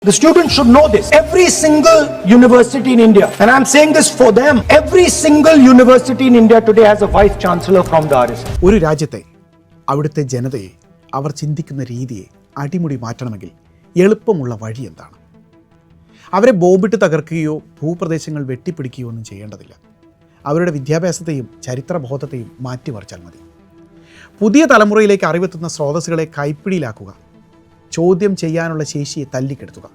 The students should know this. Every single university in India, and I'm saying this for them, every single university in India today has a vice chancellor from the RSS. ഒരു രാജ്യത്തെ അവിടുത്തെ ജനതയെ അവർ ചിന്തിക്കുന്ന രീതിയെ അടിമുടി മാറ്റണമെങ്കിൽ എളുപ്പമുള്ള വഴി എന്താണ്? അവരെ ബോംബിട്ട് തകർക്കുകയോ ഭൂപ്രദേശങ്ങൾ വെട്ടിപ്പിടിക്കുകയോ ഒന്നും ചെയ്യേണ്ടതില്ല. അവരുടെ വിദ്യാഭ്യാസത്തെയും ചരിത്രബോധത്തെയും മാറ്റിമറിച്ചാൽ മതി. പുതിയ തലമുറയിലേക്ക് അറിവെത്തുന്ന സ്രോതസ്സുകളെ കൈപ്പിടിയിലാക്കുക, ചോദ്യം ചെയ്യാനുള്ള ശേഷിയെ തല്ലിക്കെടുത്തുക.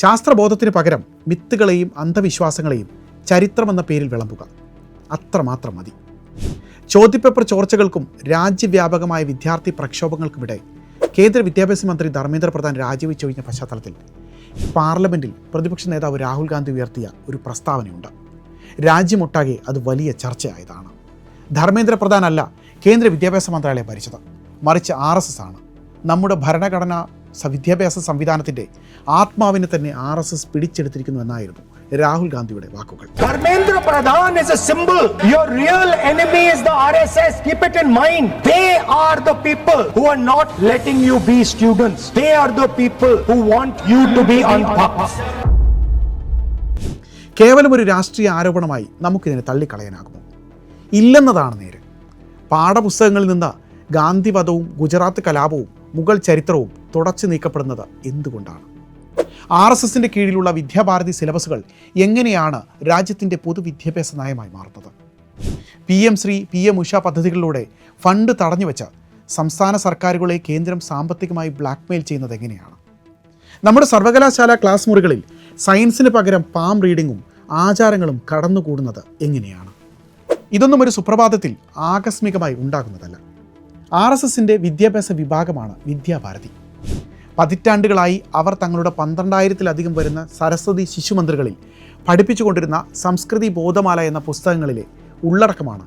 ശാസ്ത്രബോധത്തിന് പകരം മിത്തുകളെയും അന്ധവിശ്വാസങ്ങളെയും ചരിത്രമെന്ന പേരിൽ വിളമ്പുക. അത്രമാത്രം മതി. ചോദ്യപേപ്പർ ചോർച്ചകൾക്കും രാജ്യവ്യാപകമായ വിദ്യാർത്ഥി പ്രക്ഷോഭങ്ങൾക്കുമിടെ കേന്ദ്ര വിദ്യാഭ്യാസ മന്ത്രി ധർമ്മേന്ദ്ര പ്രധാൻ രാജിവെച്ചൊഴിഞ്ഞ പശ്ചാത്തലത്തിൽ പാർലമെൻറ്റിൽ പ്രതിപക്ഷ നേതാവ് രാഹുൽ ഗാന്ധി ഉയർത്തിയ ഒരു പ്രസ്താവനയുണ്ട്. രാജ്യമൊട്ടാകെ അത് വലിയ ചർച്ചയായതാണ്. ധർമ്മേന്ദ്ര പ്രധാൻ അല്ല കേന്ദ്ര വിദ്യാഭ്യാസ മന്ത്രാലയം ഭരിച്ചത്, മറിച്ച് RSS ആണ്. നമ്മുടെ ഭരണഘടനാ വിദ്യാഭ്യാസ സംവിധാനത്തിൻ്റെ ആത്മാവിനെ തന്നെ RSS പിടിച്ചെടുത്തിരിക്കുന്നു എന്നായിരുന്നു രാഹുൽ ഗാന്ധിയുടെ വാക്കുകൾ. Dharmendra Pradhan is a symbol. Your real enemy is the RSS. Keep it in mind. They are the people who are not letting you be students. They are the people who want you to be on paths. കേവലം ഒരു രാഷ്ട്രീയ ആരോപണമായി നമുക്കിതിനെ തള്ളിക്കളയാനാകുമോ? ഇല്ലെന്നതാണ് നേര്. പാഠപുസ്തകങ്ങളിൽ നിന്ന് ഗാന്ധിവധവും ഗുജറാത്ത് കലാപവും മുഗൾ ചരിത്രവും തുടച്ചു നീക്കപ്പെടുന്നത് എന്തുകൊണ്ടാണ്? RSSന്റെ കീഴിലുള്ള വിദ്യാഭാരതി സിലബസുകൾ എങ്ങനെയാണ് രാജ്യത്തിൻ്റെ പൊതുവിദ്യാഭ്യാസ നയമായി മാറുന്നത്? PM ശ്രീ PM ഉഷ പദ്ധതികളിലൂടെ ഫണ്ട് തടഞ്ഞുവെച്ച സംസ്ഥാന സർക്കാരുകളെ കേന്ദ്രം സാമ്പത്തികമായി ബ്ലാക്ക്മെയിൽ ചെയ്യുന്നത് എങ്ങനെയാണ്? നമ്മുടെ സർവകലാശാല ക്ലാസ് മുറികളിൽ സയൻസിന് പകരം പാം റീഡിങ്ങും ആചാരങ്ങളും കടന്നുകൂടുന്നത് എങ്ങനെയാണ്? ഇതൊന്നും ഒരു സുപ്രഭാതത്തിൽ ആകസ്മികമായി ഉണ്ടാകുന്നതല്ല. RSSന്റെ വിദ്യാഭ്യാസ വിഭാഗമാണ് വിദ്യാഭാരതി. പതിറ്റാണ്ടുകളായി അവർ തങ്ങളുടെ 12,000-ലധികം വരുന്ന സരസ്വതി ശിശുമന്ദിരങ്ങളിൽ പഠിപ്പിച്ചുകൊണ്ടിരുന്ന സംസ്കൃതി ബോധമാല എന്ന പുസ്തകങ്ങളിലെ ഉള്ളടക്കമാണ്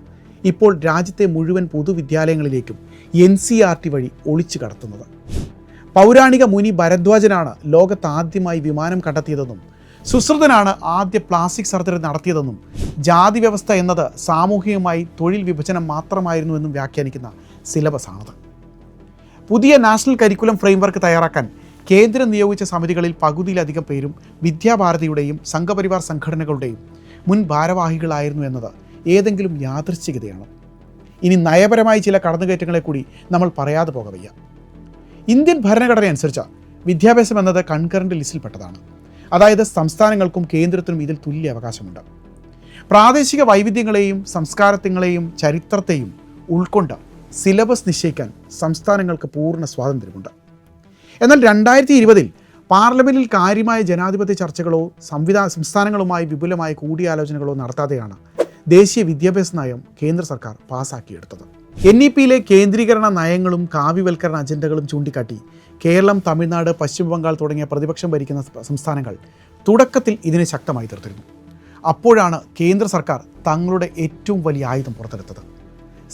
ഇപ്പോൾ രാജ്യത്തെ മുഴുവൻ പൊതുവിദ്യാലയങ്ങളിലേക്കും NCERT വഴി ഒളിച്ചു കടത്തുന്നത്. പൗരാണിക മുനി ഭരദ്വാജനാണ് ലോകത്താദ്യമായി വിമാനം കണ്ടെത്തിയതെന്നും സുശ്രുതനാണ് ആദ്യ പ്ലാസ്റ്റിക് സർജറി നടത്തിയതെന്നും ജാതി വ്യവസ്ഥ എന്നത് സാമൂഹികമായി തൊഴിൽ വിഭജനം മാത്രമായിരുന്നുവെന്നും വ്യാഖ്യാനിക്കുന്ന സിലബസാണത്. പുതിയ നാഷണൽ കരിക്കുലം ഫ്രെയിംവർക്ക് തയ്യാറാക്കാൻ കേന്ദ്രം നിയോഗിച്ച സമിതികളിൽ പകുതിയിലധികം പേരും വിദ്യാഭാരതിയുടെയും സംഘപരിവാർ സംഘടനകളുടെയും മുൻ ഭാരവാഹികളായിരുന്നു എന്നത് ഏതെങ്കിലും യാദൃശ്ചികതയാണോ? ഇനി നയപരമായി ചില കടന്നുകയറ്റങ്ങളെ കൂടി നമ്മൾ പറയാതെ പോകവയ്യ. ഇന്ത്യൻ ഭരണഘടന അനുസരിച്ച് വിദ്യാഭ്യാസം എന്നത് കൺകറന്റ് ലിസ്റ്റിൽപ്പെട്ടതാണ്. അതായത് സംസ്ഥാനങ്ങൾക്കും കേന്ദ്രത്തിനും ഇതിൽ തുല്യ അവകാശമുണ്ട്. പ്രാദേശിക വൈവിധ്യങ്ങളെയും സംസ്കാരങ്ങളെയും ചരിത്രത്തെയും ഉൾക്കൊണ്ട് സിലബസ് നിശ്ചയിക്കാൻ സംസ്ഥാനങ്ങൾക്ക് പൂർണ്ണ സ്വാതന്ത്ര്യമുണ്ട്. എന്നാൽ 2020 പാർലമെൻറ്റിൽ കാര്യമായ ജനാധിപത്യ ചർച്ചകളോ സംസ്ഥാനങ്ങളുമായി വിപുലമായ കൂടിയാലോചനകളോ നടത്താതെയാണ് ദേശീയ വിദ്യാഭ്യാസ നയം കേന്ദ്ര സർക്കാർ പാസാക്കിയെടുത്തത്. NEP-യിലെ കേന്ദ്രീകരണ നയങ്ങളും കാവ്യവൽക്കരണ അജണ്ടകളും ചൂണ്ടിക്കാട്ടി കേരളം, തമിഴ്നാട്, പശ്ചിമ ബംഗാൾ തുടങ്ങിയ പ്രതിപക്ഷം ഭരിക്കുന്ന സംസ്ഥാനങ്ങൾ തുടക്കത്തിൽ ഇതിനെ ശക്തമായി തീർത്തിരുന്നു. അപ്പോഴാണ് കേന്ദ്ര സർക്കാർ തങ്ങളുടെ ഏറ്റവും വലിയ ആയുധം പുറത്തെടുത്തത്: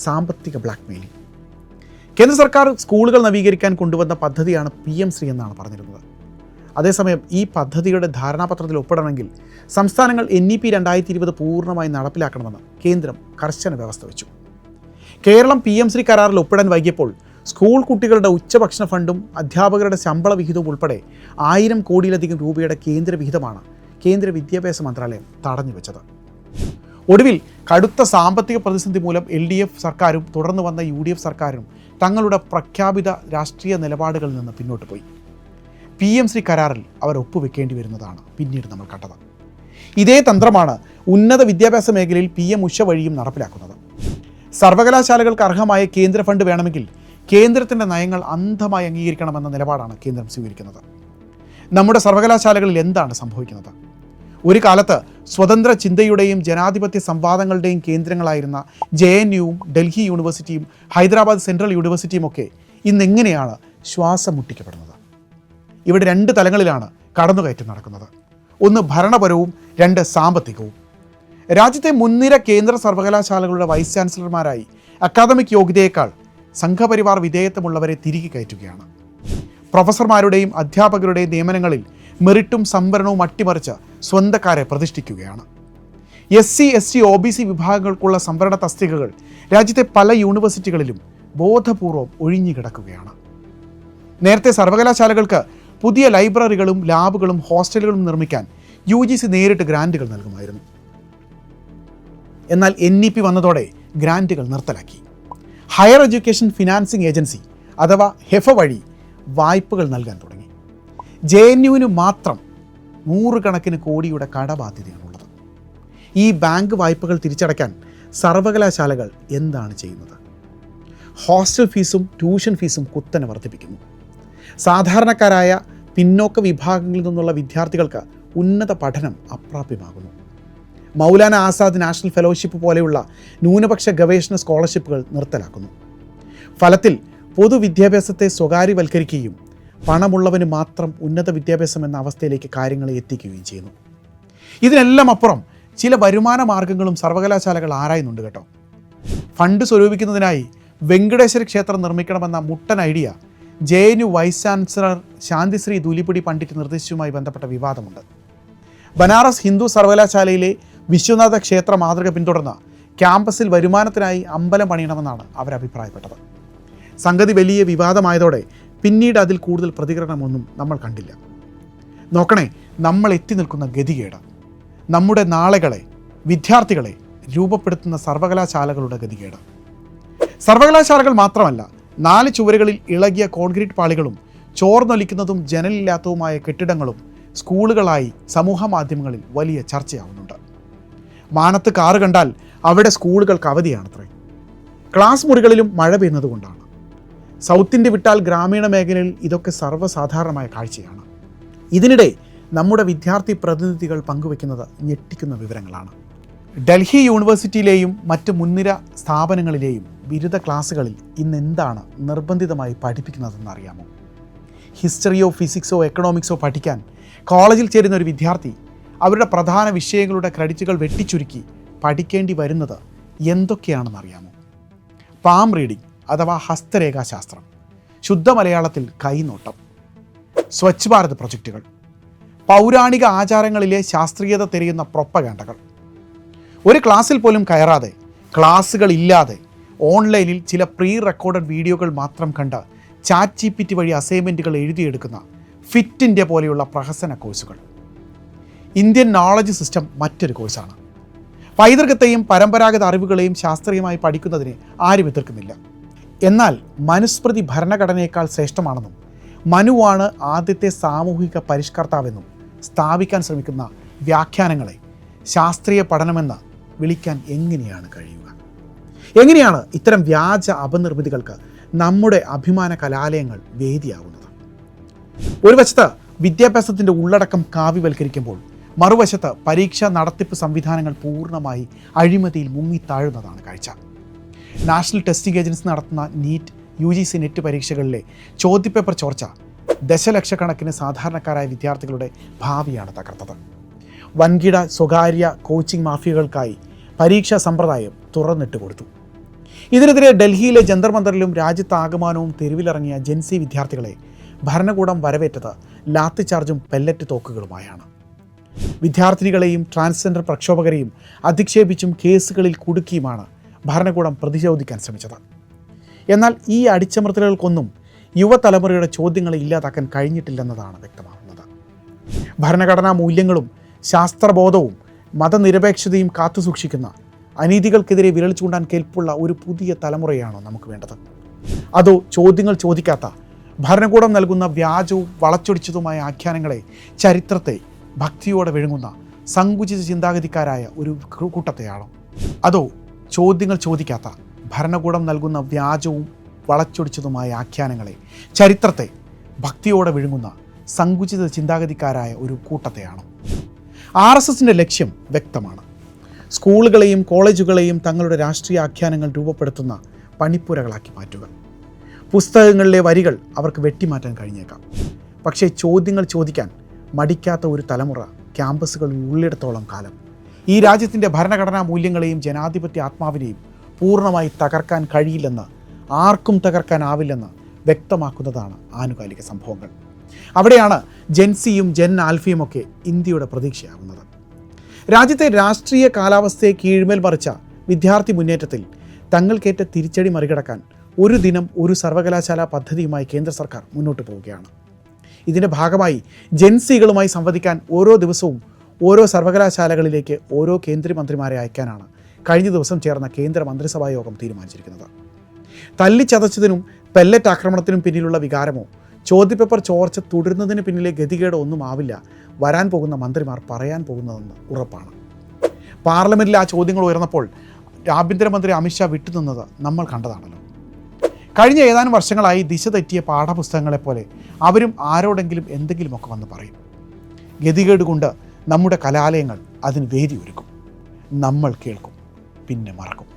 സാമ്പത്തിക ബ്ലാക്ക്മെയിലിംഗ്. കേന്ദ്ര സർക്കാർ സ്കൂളുകൾ നവീകരിക്കാൻ കൊണ്ടുവന്ന പദ്ധതിയാണ് PM ശ്രീ എന്നാണ് പറഞ്ഞിരുന്നത്. അതേസമയം ഈ പദ്ധതിയുടെ ധാരണാപത്രത്തിൽ ഒപ്പിടണമെങ്കിൽ സംസ്ഥാനങ്ങൾ NEP 2020 പൂർണ്ണമായി നടപ്പിലാക്കണമെന്ന് കേന്ദ്രം കർശന വ്യവസ്ഥ വെച്ചു. കേരളം PM ശ്രീ കരാറിൽ ഒപ്പിടാൻ വൈകിയപ്പോൾ സ്കൂൾ കുട്ടികളുടെ ഉച്ചഭക്ഷണ ഫണ്ടും അധ്യാപകരുടെ ശമ്പള വിഹിതവും ഉൾപ്പെടെ 1000 കോടിയിലധികം രൂപയുടെ കേന്ദ്ര വിഹിതമാണ് കേന്ദ്ര വിദ്യാഭ്യാസ മന്ത്രാലയം തടഞ്ഞു വെച്ചത്. ഒടുവിൽ കടുത്ത സാമ്പത്തിക പ്രതിസന്ധി മൂലം LDF സർക്കാരും തുടർന്ന് വന്ന UDF സർക്കാരും തങ്ങളുടെ പ്രഖ്യാപിത രാഷ്ട്രീയ നിലപാടുകളിൽ നിന്ന് പിന്നോട്ട് പോയി. PM ശ്രീ കരാറിൽ അവർ ഒപ്പുവെക്കേണ്ടി വരുന്നതാണ് പിന്നീട് നമ്മൾ കണ്ടത്. ഇതേ തന്ത്രമാണ് ഉന്നത വിദ്യാഭ്യാസ മേഖലയിൽ PM ഉഷ വഴിയും നടപ്പിലാക്കുന്നത്. സർവകലാശാലകൾക്ക് അർഹമായ കേന്ദ്ര ഫണ്ട് വേണമെങ്കിൽ കേന്ദ്രത്തിൻ്റെ നയങ്ങൾ അന്ധമായി അംഗീകരിക്കണമെന്ന നിലപാടാണ് കേന്ദ്രം സ്വീകരിക്കുന്നത്. നമ്മുടെ സർവകലാശാലകളിൽ എന്താണ് സംഭവിക്കുന്നത്? ഒരു കാലത്ത് സ്വതന്ത്ര ചിന്തയുടെയും ജനാധിപത്യ സംവാദങ്ങളുടെയും കേന്ദ്രങ്ങളായിരുന്ന JNUവും ഡൽഹി യൂണിവേഴ്സിറ്റിയും ഹൈദരാബാദ് സെൻട്രൽ യൂണിവേഴ്സിറ്റിയും ഒക്കെ ഇന്നെങ്ങനെയാണ് ശ്വാസം മുട്ടിക്കപ്പെടുന്നത്? ഇവിടെ 2 തലങ്ങളിലാണ് കടന്നുകയറ്റം നടക്കുന്നത്. ഒന്ന് ഭരണപരവും, 2 സാമ്പത്തികവും. രാജ്യത്തെ മുൻനിര കേന്ദ്ര സർവകലാശാലകളുടെ വൈസ് ചാൻസലർമാരായി അക്കാദമിക് യോഗ്യതയേക്കാൾ സംഘപരിവാർ വിധേയത്വമുള്ളവരെ തിരികെ കയറ്റുകയാണ്. പ്രൊഫസർമാരുടെയും അധ്യാപകരുടെയും നിയമനങ്ങളിൽ മെറിറ്റും സംവരണവും അട്ടിമറിച്ച് സ്വന്തക്കാരെ പ്രതിഷ്ഠിക്കുകയാണ്. SC, ST, OBC വിഭാഗങ്ങൾക്കുള്ള സംവരണ തസ്തികകൾ രാജ്യത്തെ പല യൂണിവേഴ്സിറ്റികളിലും ബോധപൂർവം ഒഴിഞ്ഞുകിടക്കുകയാണ്. നേരത്തെ സർവകലാശാലകൾക്ക് പുതിയ ലൈബ്രറികളും ലാബുകളും ഹോസ്റ്റലുകളും നിർമ്മിക്കാൻ UGC നേരിട്ട് ഗ്രാൻറ്റുകൾ നൽകുമായിരുന്നു. എന്നാൽ NEP വന്നതോടെ ഗ്രാൻറ്റുകൾ നിർത്തലാക്കി. ഹയർ എഡ്യൂക്കേഷൻ ഫിനാൻസിംഗ് ഏജൻസി അഥവാ HEFA വഴി വായ്പകൾ നൽകാൻ തുടങ്ങി. JNUവിന് മാത്രം 100 കണക്കിന് കോടിയുടെ കടബാധ്യതയാണുള്ളത്. ഈ ബാങ്ക് വായ്പകൾ തിരിച്ചടയ്ക്കാൻ സർവകലാശാലകൾ എന്താണ് ചെയ്യുന്നത്? ഹോസ്റ്റൽ ഫീസും ട്യൂഷൻ ഫീസും കുത്തനെ വർദ്ധിപ്പിക്കുന്നു. സാധാരണക്കാരായ പിന്നോക്ക വിഭാഗങ്ങളിൽ നിന്നുള്ള വിദ്യാർത്ഥികൾക്ക് ഉന്നത പഠനം അപ്രാപ്യമാകുന്നു. മൗലാന ആസാദ് നാഷണൽ ഫെലോഷിപ്പ് പോലെയുള്ള ന്യൂനപക്ഷ ഗവേഷണ സ്കോളർഷിപ്പുകൾ നിർത്തലാക്കുന്നു. ഫലത്തിൽ പൊതുവിദ്യാഭ്യാസത്തെ സ്വകാര്യവൽക്കരിക്കുകയും പണമുള്ളവന് മാത്രം ഉന്നത വിദ്യാഭ്യാസം എന്ന അവസ്ഥയിലേക്ക് കാര്യങ്ങളെ എത്തിക്കുകയും ചെയ്യുന്നു. ഇതിനെല്ലാം അപ്പുറം ചില വരുമാന മാർഗങ്ങളും സർവകലാശാലകൾ ആരായുന്നുണ്ട് കേട്ടോ. ഫണ്ട് സ്വരൂപിക്കുന്നതിനായി വെങ്കടേശ്വര ക്ഷേത്രം നിർമ്മിക്കണമെന്ന മുട്ടൻ idea JNU vice chancellor Shantishree Dhulipudi Pandit നിർദ്ദേശിച്ചുമായി ബന്ധപ്പെട്ട വിവാദമുണ്ട്. ബനാറസ് ഹിന്ദു സർവകലാശാലയിലെ വിശ്വനാഥ ക്ഷേത്ര മാതൃക പിന്തുടർന്ന ക്യാമ്പസിൽ വരുമാനത്തിനായി അമ്പലം പണിയണമെന്നാണ് അവർ അഭിപ്രായപ്പെട്ടത്. സംഗതി വലിയ വിവാദമായതോടെ പിന്നീട് അതിൽ കൂടുതൽ പ്രതികരണമൊന്നും നമ്മൾ കണ്ടില്ല. നോക്കണേ, നമ്മൾ എത്തി നിൽക്കുന്ന ഗതികേട്, നമ്മുടെ നാളെകളെ, വിദ്യാർത്ഥികളെ രൂപപ്പെടുത്തുന്ന സർവകലാശാലകളുടെ ഗതികേട്. സർവകലാശാലകൾ മാത്രമല്ല, 4 ചുവരുകളിൽ ഇളകിയ കോൺക്രീറ്റ് പാളികളും ചോർന്നൊലിക്കുന്നതും ജനലില്ലാത്തതുമായ കെട്ടിടങ്ങളും സ്കൂളുകളായി സമൂഹ മാധ്യമങ്ങളിൽ വലിയ ചർച്ചയാവുന്നുണ്ട്. മാനത്ത് കാറ് കണ്ടാൽ അവിടെ സ്കൂളുകൾക്ക് അവധിയാണത്രേ. ക്ലാസ് മുറികളിലും മഴ പെയ്യുന്നതുകൊണ്ടാണ്. സൗത്ത് ഇന്ത്യ വിട്ടാൽ ഗ്രാമീണ മേഖലയിൽ ഇതൊക്കെ സർവ്വസാധാരണമായ കാഴ്ചയാണ്. ഇതിനിടെ നമ്മുടെ വിദ്യാർത്ഥി പ്രതിനിധികൾ പങ്കുവെക്കുന്നത് ഞെട്ടിക്കുന്ന വിവരങ്ങളാണ്. ഡൽഹി യൂണിവേഴ്സിറ്റിയിലെയും മറ്റ് മുൻനിര സ്ഥാപനങ്ങളിലെയും ബിരുദ ക്ലാസ്സുകളിൽ ഇന്ന് എന്താണ് നിർബന്ധിതമായി പഠിപ്പിക്കുന്നതെന്ന് അറിയാമോ? ഹിസ്റ്ററിയോ ഫിസിക്സോ എക്കണോമിക്സോ പഠിക്കാൻ കോളേജിൽ ചേരുന്ന ഒരു വിദ്യാർത്ഥി അവരുടെ പ്രധാന വിഷയങ്ങളുടെ ക്രെഡിറ്റുകൾ വെട്ടിച്ചുരുക്കി പഠിക്കേണ്ടി വരുന്നത് എന്തൊക്കെയാണെന്ന് അറിയാമോ? പാം റീഡിംഗ് അഥവാ ഹസ്തരേഖാശാസ്ത്രം, ശുദ്ധ മലയാളത്തിൽ കൈനോട്ടം, സ്വച്ഛ് ഭാരത് പ്രൊജക്റ്റുകൾ, പൗരാണിക ആചാരങ്ങളിലെ ശാസ്ത്രീയത തിരയുന്ന പ്രൊപ്പഗാൻഡകൾ. ഒരു ക്ലാസ്സിൽ പോലും കയറാതെ, ക്ലാസ്സുകളില്ലാതെ ഓൺലൈനിൽ ചില പ്രീ റെക്കോർഡഡ് വീഡിയോകൾ മാത്രം കണ്ട് ChatGPT വഴി അസൈൻമെൻറ്റുകൾ എഴുതിയെടുക്കുന്ന ഫിറ്റ് ഇന്ത്യ പോലെയുള്ള പ്രഹസന കോഴ്സുകൾ. ഇന്ത്യൻ നോളജ് സിസ്റ്റം മറ്റൊരു കോഴ്സാണ്. പൈതൃകത്തെയും പരമ്പരാഗത അറിവുകളെയും ശാസ്ത്രീയമായി പഠിക്കുന്നതിന് ആരും എതിർക്കുന്നില്ല. എന്നാൽ മനുസ്മൃതി ഭരണഘടനയേക്കാൾ ശ്രേഷ്ഠമാണെന്നും മനുവാണ് ആദ്യത്തെ സാമൂഹിക പരിഷ്കർത്താവെന്നും സ്ഥാപിക്കാൻ ശ്രമിക്കുന്ന വ്യാഖ്യാനങ്ങളെ ശാസ്ത്രീയ പഠനമെന്ന് വിളിക്കാൻ എങ്ങനെയാണ് കഴിയുക? എങ്ങനെയാണ് ഇത്തരം വ്യാജ അപനിർമ്മിതികൾക്ക് നമ്മുടെ അഭിമാന കലാലയങ്ങൾ വേദിയാകുന്നത്? ഒരു വശത്ത് വിദ്യാഭ്യാസത്തിൻ്റെ ഉള്ളടക്കം കാവ്യവൽക്കരിക്കുമ്പോൾ മറുവശത്ത് പരീക്ഷാ നടത്തിപ്പ് സംവിധാനങ്ങൾ പൂർണ്ണമായി അഴിമതിയിൽ മുങ്ങിത്താഴുന്നതാണ് കാഴ്ച. നാഷണൽ ടെസ്റ്റിംഗ് ഏജൻസി നടത്തുന്ന നീറ്റ്, UGC നെറ്റ് പരീക്ഷകളിലെ ചോദ്യപേപ്പർ ചോർച്ച ദശലക്ഷക്കണക്കിന് സാധാരണക്കാരായ വിദ്യാർത്ഥികളുടെ ഭാവിയാണ് തകർത്തത്. വൻകിട സ്വകാര്യ കോച്ചിംഗ് മാഫിയകൾക്കായി പരീക്ഷാ സമ്പ്രദായം തുറന്നിട്ട് കൊടുത്തു. ഇതിനെതിരെ ഡൽഹിയിലെ ജന്തർ മന്ദറിലും രാജ്യത്താകമാനവും തെരുവിലിറങ്ങിയ ജെൻസി വിദ്യാർത്ഥികളെ ഭരണകൂടം വരവേറ്റത് ലാത്തി ചാർജും പെല്ലറ്റ് തോക്കുകളുമായാണ്. വിദ്യാർത്ഥിനികളെയും ട്രാൻസ്ജെൻഡർ പ്രക്ഷോഭകരെയും അധിക്ഷേപിച്ചും കേസുകളിൽ കുടുക്കിയുമാണ് ഭരണകൂടം പ്രതിരോധിക്കാൻ ശ്രമിച്ചത്. എന്നാൽ ഈ അടിച്ചമർത്തലുകൾക്കൊന്നും യുവതലമുറയുടെ ചോദ്യങ്ങളെ ഇല്ലാതാക്കാൻ കഴിഞ്ഞിട്ടില്ലെന്നതാണ് വ്യക്തമാകുന്നത്. ഭരണഘടനാ മൂല്യങ്ങളും ശാസ്ത്രബോധവും മതനിരപേക്ഷതയും കാത്തുസൂക്ഷിക്കുന്ന, അനീതികൾക്കെതിരെ വിരൽ ചൂണ്ടാൻ കേൾപ്പുള്ള ഒരു പുതിയ തലമുറയാണോ നമുക്ക് വേണ്ടത്? അതോ ചോദ്യങ്ങൾ ചോദിക്കാത്ത, ഭരണകൂടം നൽകുന്ന വ്യാജവും വളച്ചൊടിച്ചതുമായ ആഖ്യാനങ്ങളെ, ചരിത്രത്തെ ഭക്തിയോടെ വിഴുങ്ങുന്ന സങ്കുചിത ചിന്താഗതിക്കാരായ ഒരു കൂട്ടത്തെയാണോ? അതോ ചോദ്യങ്ങൾ ചോദിക്കാത്ത, ഭരണകൂടം നൽകുന്ന വ്യാജവും വളച്ചൊടിച്ചതുമായ ആഖ്യാനങ്ങളെ, ചരിത്രത്തെ ഭക്തിയോടെ വിഴുങ്ങുന്ന സങ്കുചിത ചിന്താഗതിക്കാരായ ഒരു കൂട്ടത്തെയാണോ? RSSൻ്റെ ലക്ഷ്യം വ്യക്തമാണ്. സ്കൂളുകളെയും കോളേജുകളെയും തങ്ങളുടെ രാഷ്ട്രീയ ആഖ്യാനങ്ങൾ രൂപപ്പെടുത്തുന്ന പണിപ്പുരകളാക്കി മാറ്റുക. പുസ്തകങ്ങളിലെ വരികൾ അവർക്ക് വെട്ടിമാറ്റാൻ കഴിഞ്ഞേക്കാം. പക്ഷേ ചോദ്യങ്ങൾ ചോദിക്കാൻ മടിക്കാത്ത ഒരു തലമുറ ക്യാമ്പസുകളിൽ ഉള്ളിടത്തോളം കാലം ഈ രാജ്യത്തിൻ്റെ ഭരണഘടനാ മൂല്യങ്ങളെയും ജനാധിപത്യ ആത്മാവിനെയും പൂർണ്ണമായി തകർക്കാൻ കഴിയില്ലെന്ന്, ആർക്കും തകർക്കാനാവില്ലെന്ന് വ്യക്തമാക്കുന്നതാണ് ആനുകാലിക സംഭവങ്ങൾ. അവിടെയാണ് ജെൻസിയും ജെൻ ആൽഫയും ഒക്കെ ഇന്ത്യയുടെ പ്രതീക്ഷയാകുന്നത്. രാജ്യത്തെ രാഷ്ട്രീയ കാലാവസ്ഥയെ കീഴ്മേൽ മറിച്ച വിദ്യാർത്ഥി മുന്നേറ്റത്തിൽ തങ്ങൾക്കേറ്റ തിരിച്ചടി മറികടക്കാൻ ഒരു ദിനം ഒരു സർവകലാശാല പദ്ധതിയുമായി കേന്ദ്ര സർക്കാർ മുന്നോട്ട് പോവുകയാണ്. ഇതിൻ്റെ ഭാഗമായി ജെൻസികളുമായി സംവദിക്കാൻ ഓരോ ദിവസവും ഓരോ സർവകലാശാലകളിലേക്ക് ഓരോ കേന്ദ്രമന്ത്രിമാരെ അയക്കാനാണ് കഴിഞ്ഞ ദിവസം ചേർന്ന കേന്ദ്ര മന്ത്രിസഭാ യോഗം തീരുമാനിച്ചിരിക്കുന്നത്. തല്ലിച്ചതച്ചതിനും പെല്ലറ്റ് ആക്രമണത്തിനും പിന്നിലുള്ള വികാരമോ ചോദ്യപേപ്പർ ചോർച്ച തുടരുന്നതിന് പിന്നിലെ ഗതികേടോ ഒന്നും ആവില്ല വരാൻ പോകുന്ന മന്ത്രിമാർ പറയാൻ പോകുന്നതെന്ന് ഉറപ്പാണ്. പാർലമെൻറ്റിൽ ആ ചോദ്യങ്ങൾ ഉയർന്നപ്പോൾ ആഭ്യന്തരമന്ത്രി അമിത്ഷാ വിട്ടുനിന്നത് നമ്മൾ കണ്ടതാണല്ലോ. കഴിഞ്ഞ ഏതാനും വർഷങ്ങളായി ദിശ തെറ്റിയ പാഠപുസ്തകങ്ങളെപ്പോലെ അവരും ആരോടെങ്കിലും എന്തെങ്കിലുമൊക്കെ വന്ന് പറയും. ഗതികേട് കൊണ്ട് നമ്മുടെ കലാലയങ്ങൾ അതിന് വേദി ഒരുക്കും. നമ്മൾ കേൾക്കും, പിന്നെ മറക്കും.